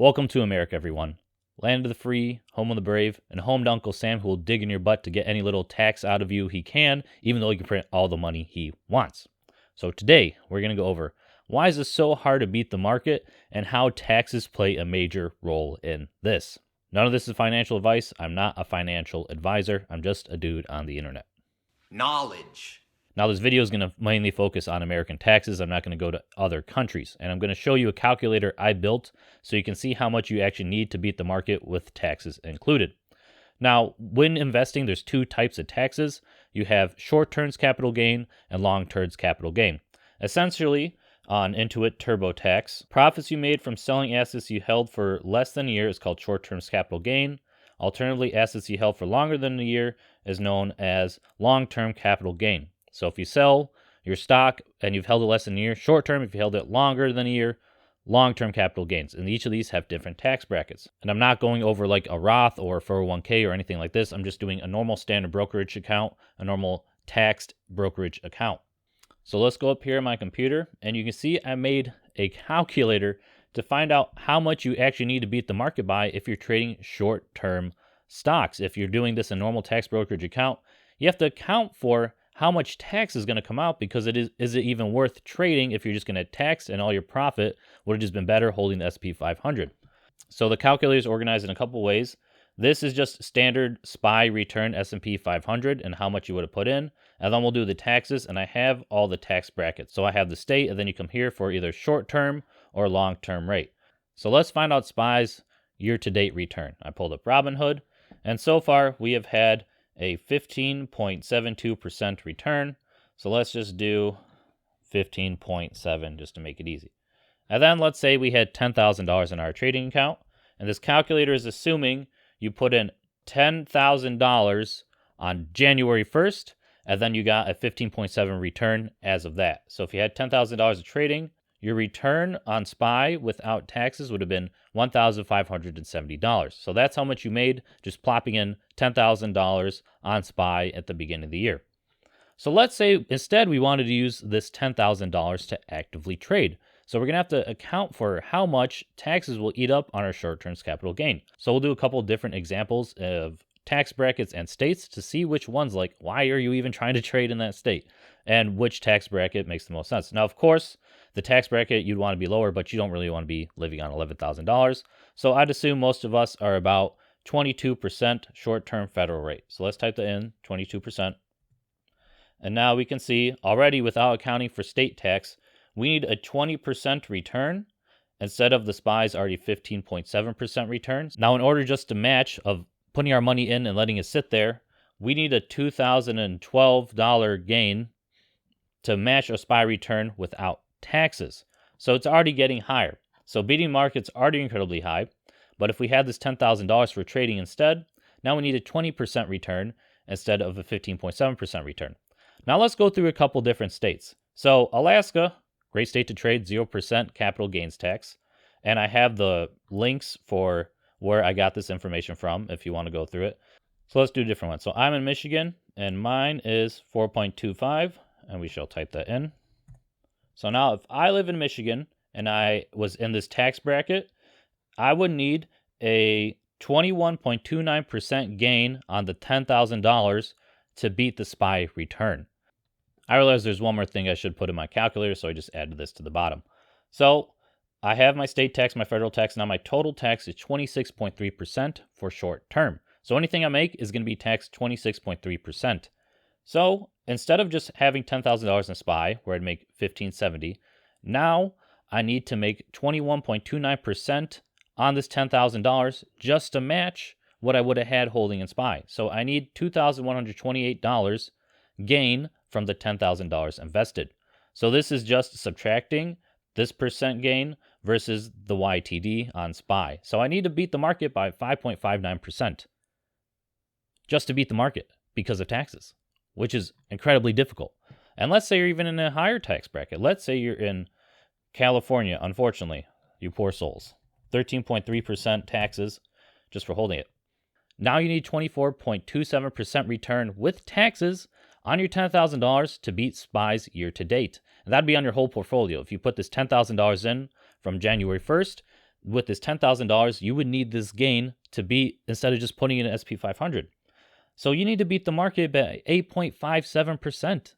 Welcome to America, everyone. Land of the free, home of the brave, and home to Uncle Sam who will dig in your butt to get any little tax out of you he can, even though he can print all the money he wants. So today, we're going to go over why is it so hard to beat the market and how taxes play a major role in this. None of this is financial advice. I'm not a financial advisor. I'm just a dude on the internet. Knowledge. Now, this video is going to mainly focus on American taxes. I'm not going to go to other countries. And I'm going to show you a calculator I built so you can see how much you actually need to beat the market with taxes included. Now, when investing, there's two types of taxes. You have short-term capital gain and long-term capital gain. Essentially, on Intuit TurboTax, profits you made from selling assets you held for less than a year is called short-term capital gain. Alternatively, assets you held for longer than a year is known as long-term capital gain. So if you sell your stock and you've held it less than a year, short term, if you held it longer than a year, long-term capital gains. And each of these have different tax brackets. And I'm not going over like a Roth or a 401k or anything like this. I'm just doing a normal standard brokerage account, a normal taxed brokerage account. So let's go up here on my computer and you can see I made a calculator to find out how much you actually need to beat the market by if you're trading short-term stocks. If you're doing this in a normal tax brokerage account, you have to account for how much tax is going to come out, because is it even worth trading if you're just going to tax and all your profit would have just been better holding the S&P 500. So the calculator is organized in a couple ways. This is just standard SPY return S&P 500 and how much you would have put in. And then we'll do the taxes, and I have all the tax brackets. So I have the state, and then you come here for either short-term or long-term rate. So let's find out SPY's year-to-date return. I pulled up Robinhood, and so far we have had a 15.72% return. So let's just do 15.7 just to make it easy. And then let's say we had $10,000 in our trading account, and this calculator is assuming you put in $10,000 on January 1st, and then you got a 15.7 return as of that. So if you had $10,000 of trading, your return on SPY without taxes would have been $1,570. So that's how much you made just plopping in $10,000 on SPY at the beginning of the year. So let's say instead we wanted to use this $10,000 to actively trade. So we're going to have to account for how much taxes will eat up on our short-term capital gain. So we'll do a couple different examples of tax brackets and states to see which ones, like, why are you even trying to trade in that state, and which tax bracket makes the most sense. Now, of course, the tax bracket you'd want to be lower, but you don't really want to be living on $11,000. So I'd assume most of us are about 22% short-term federal rate. So let's type that in, 22%. And now we can see already, without accounting for state tax, we need a 20% return instead of the SPY's already 15.7% returns. Now, in order just to match of putting our money in and letting it sit there, we need a $2,012 gain to match a SPY return without taxes. So it's already getting higher. So beating market's already incredibly high. But if we had this $10,000 for trading instead, now we need a 20% return instead of a 15.7% return. Now let's go through a couple different states. So Alaska, great state to trade, 0% capital gains tax. And I have the links for where I got this information from if you want to go through it. So let's do a different one. So I'm in Michigan, and mine is 4.25, and we shall type that in. So now if I live in Michigan and I was in this tax bracket, I would need a 21.29% gain on the $10,000 to beat the SPY return. I realize there's one more thing I should put in my calculator, so I just added this to the bottom. So I have my state tax, my federal tax. Now my total tax is 26.3% for short term. So anything I make is going to be taxed 26.3%. So instead of just having $10,000 in SPY, where I'd make $1,570, now I need to make 21.29% on this $10,000 just to match what I would have had holding in SPY. So I need $2,128 gain from the $10,000 invested. So this is just subtracting this percent gain versus the YTD on SPY. So I need to beat the market by 5.59% just to beat the market because of taxes, which is incredibly difficult. And let's say you're even in a higher tax bracket. Let's say you're in California, unfortunately, you poor souls. 13.3% taxes just for holding it. Now you need 24.27% return with taxes on your $10,000 to beat SPY's year to date. And that'd be on your whole portfolio. If you put this $10,000 in from January 1st, with this $10,000, you would need this gain to beat, instead of just putting it in SP 500. So you need to beat the market by 8.57%,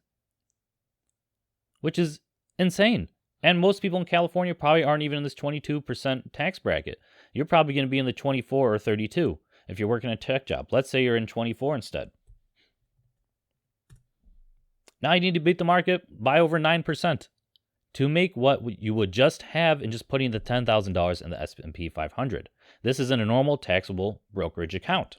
which is insane. And most people in California probably aren't even in this 22% tax bracket. You're probably going to be in the 24 or 32 if you're working a tech job. Let's say you're in 24 instead. Now you need to beat the market by over 9% to make what you would just have in just putting the $10,000 in the S&P 500. This isn't a normal taxable brokerage account.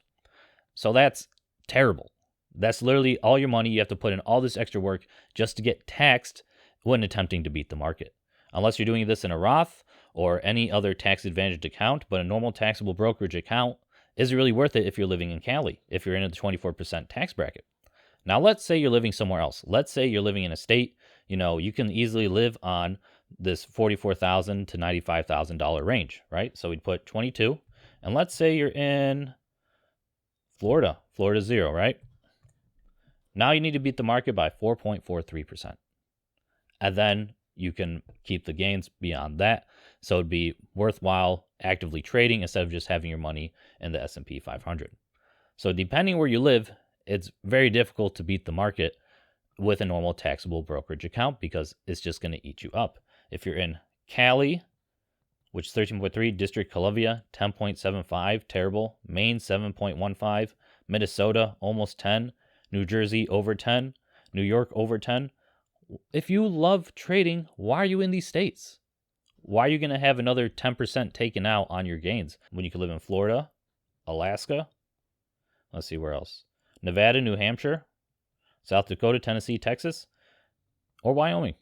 So that's terrible. That's literally all your money. You have to put in all this extra work just to get taxed when attempting to beat the market. Unless you're doing this in a Roth or any other tax-advantaged account, but a normal taxable brokerage account is really worth it if you're living in Cali, if you're in the 24% tax bracket. Now, let's say you're living somewhere else. Let's say you're living in a state, you can easily live on this $44,000 to $95,000 range, right? So we'd put 22, and let's say you're in Florida 0, right? Now you need to beat the market by 4.43%. And then you can keep the gains beyond that. So it'd be worthwhile actively trading instead of just having your money in the S&P 500. So depending where you live, it's very difficult to beat the market with a normal taxable brokerage account because it's just going to eat you up. If you're in Cali, which is 13.3, District Columbia, 10.75, terrible. Maine, 7.15, Minnesota, almost 10, New Jersey, over 10, New York, over 10. If you love trading, why are you in these states? Why are you going to have another 10% taken out on your gains when you could live in Florida, Alaska? Let's see where else. Nevada, New Hampshire, South Dakota, Tennessee, Texas, or Wyoming.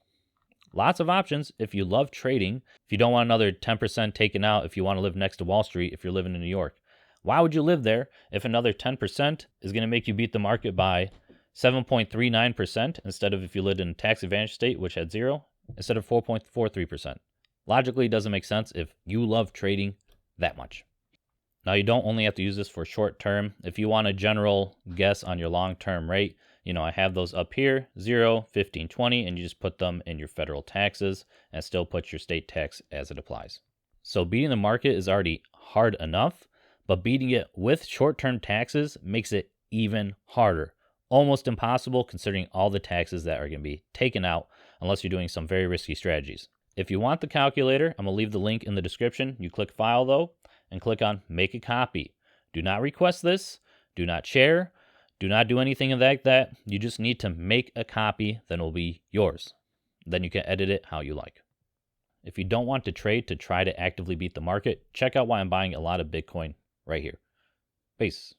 Lots of options if you love trading. If you don't want another 10% taken out, if you want to live next to Wall Street, if you're living in New York. Why would you live there if another 10% is going to make you beat the market by 7.39% instead of if you lived in a tax advantage state, which had 0, instead of 4.43%? Logically, it doesn't make sense if you love trading that much. Now, you don't only have to use this for short term. If you want a general guess on your long-term rate, I have those up here, 0, 15, 20, and you just put them in your federal taxes and still put your state tax as it applies. So beating the market is already hard enough, but beating it with short-term taxes makes it even harder. Almost impossible considering all the taxes that are going to be taken out unless you're doing some very risky strategies. If you want the calculator, I'm going to leave the link in the description. You click File, though, and click on Make a Copy. Do not request this. Do not share. Do not do anything like that. You just need to make a copy, then it will be yours. Then you can edit it how you like. If you don't want to trade to try to actively beat the market, check out why I'm buying a lot of Bitcoin right here. Peace.